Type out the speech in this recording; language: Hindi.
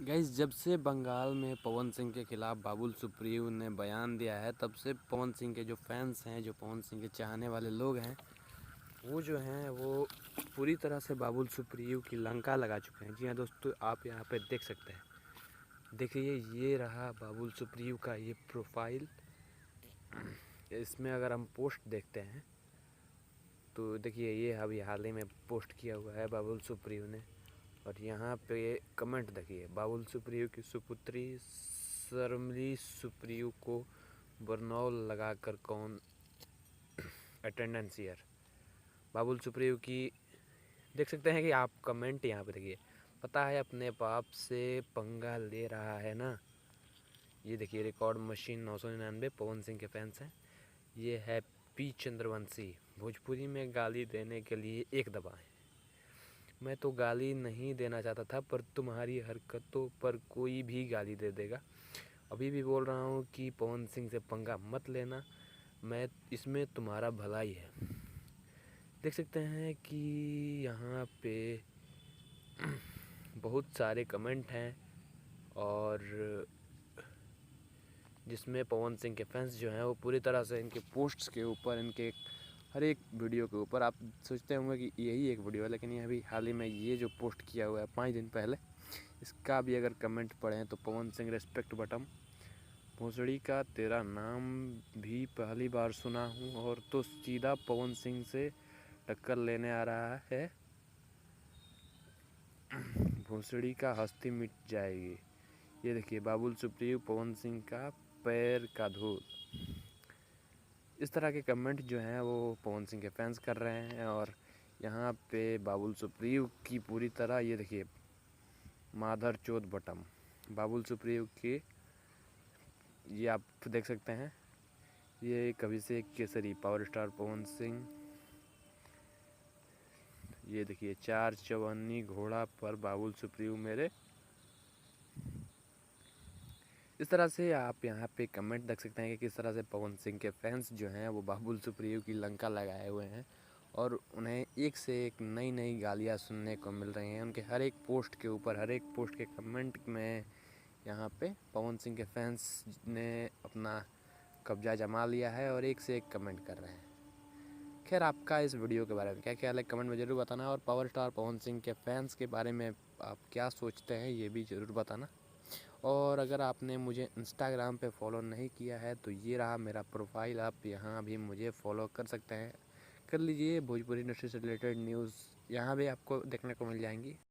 गाइस, जब से बंगाल में पवन सिंह के खिलाफ बाबुल सुप्रियो ने बयान दिया है, तब से पवन सिंह के जो फैंस हैं, जो पवन सिंह के चाहने वाले लोग हैं, वो जो हैं वो पूरी तरह से बाबुल सुप्रियो की लंका लगा चुके हैं। जी हाँ दोस्तों, आप यहाँ पे देख सकते हैं। देखिए, ये रहा बाबुल सुप्रियो का ये प्रोफाइल। इसमें अगर हम पोस्ट देखते हैं तो देखिए, ये अभी हाल ही में पोस्ट किया हुआ है बाबुल सुप्रियो ने। और यहाँ पे कमेंट देखिए, बाबुल सुप्रियो की सुपुत्री शर्मिली सुप्रियो को बरनौल लगाकर कौन अटेंडेंस ईयर। बाबुल सुप्रियो की देख सकते हैं कि आप कमेंट यहाँ पे देखिए, पता है अपने बाप से पंगा ले रहा है ना। ये देखिए, रिकॉर्ड मशीन 999 पवन सिंह के फैंस हैं। ये है पी चंद्रवंशी, भोजपुरी में गाली देने के लिए एक दबाएं। मैं तो गाली नहीं देना चाहता था, पर तुम्हारी हरकतों पर कोई भी गाली दे देगा। अभी भी बोल रहा हूँ कि पवन सिंह से पंगा मत लेना, मैं इसमें तुम्हारा भलाई है। देख सकते हैं कि यहाँ पे बहुत सारे कमेंट हैं, और जिसमें पवन सिंह के फैंस जो हैं वो पूरी तरह से इनके पोस्ट्स के ऊपर, इनके हर एक वीडियो के ऊपर, आप सोचते होंगे कि यही एक वीडियो है, लेकिन ये अभी हाल ही में ये जो पोस्ट किया हुआ है 5 दिन पहले, इसका भी अगर कमेंट पढ़ें तो पवन सिंह रिस्पेक्ट बटम, भोसड़ी का तेरा नाम भी पहली बार सुना हूँ, और तो सीधा पवन सिंह से टक्कर लेने आ रहा है, भोसड़ी का हस्ती मिट जाएगी। ये देखिए, बाबुल सुप्रियो पवन सिंह का पैर का धूल। इस तरह के कमेंट जो हैं वो पवन सिंह के फैंस कर रहे हैं। और यहाँ पे बाबुल सुप्रियो की पूरी तरह, ये देखिए, माधर चोद बटम बाबुल सुप्रियो के, ये आप देख सकते हैं। ये कभी से केसरी पावर स्टार पवन सिंह। ये देखिए, 4 चवन्नी घोड़ा पर बाबुल सुप्रियो मेरे। इस तरह से आप यहाँ पे कमेंट देख सकते हैं कि किस तरह से पवन सिंह के फैंस जो हैं वो बाबुल सुप्रियो की लंका लगाए हुए हैं, और उन्हें एक से एक नई नई गालियाँ सुनने को मिल रही हैं। उनके हर एक पोस्ट के ऊपर, हर एक पोस्ट के कमेंट में यहाँ पे पवन सिंह के फैंस ने अपना कब्जा जमा लिया है और एक से एक कमेंट कर रहे हैं। खैर, आपका इस वीडियो के बारे में क्या ख्याल है, कमेंट में ज़रूर बताना। और पावर स्टार पवन सिंह के फैंस के बारे में आप क्या सोचते हैं, ये भी ज़रूर बताना। और अगर आपने मुझे इंस्टाग्राम पे फॉलो नहीं किया है तो ये रहा मेरा प्रोफाइल, आप यहाँ भी मुझे फॉलो कर सकते हैं, कर लीजिए। भोजपुरी इंडस्ट्री से रिलेटेड न्यूज़ यहाँ भी आपको देखने को मिल जाएंगी।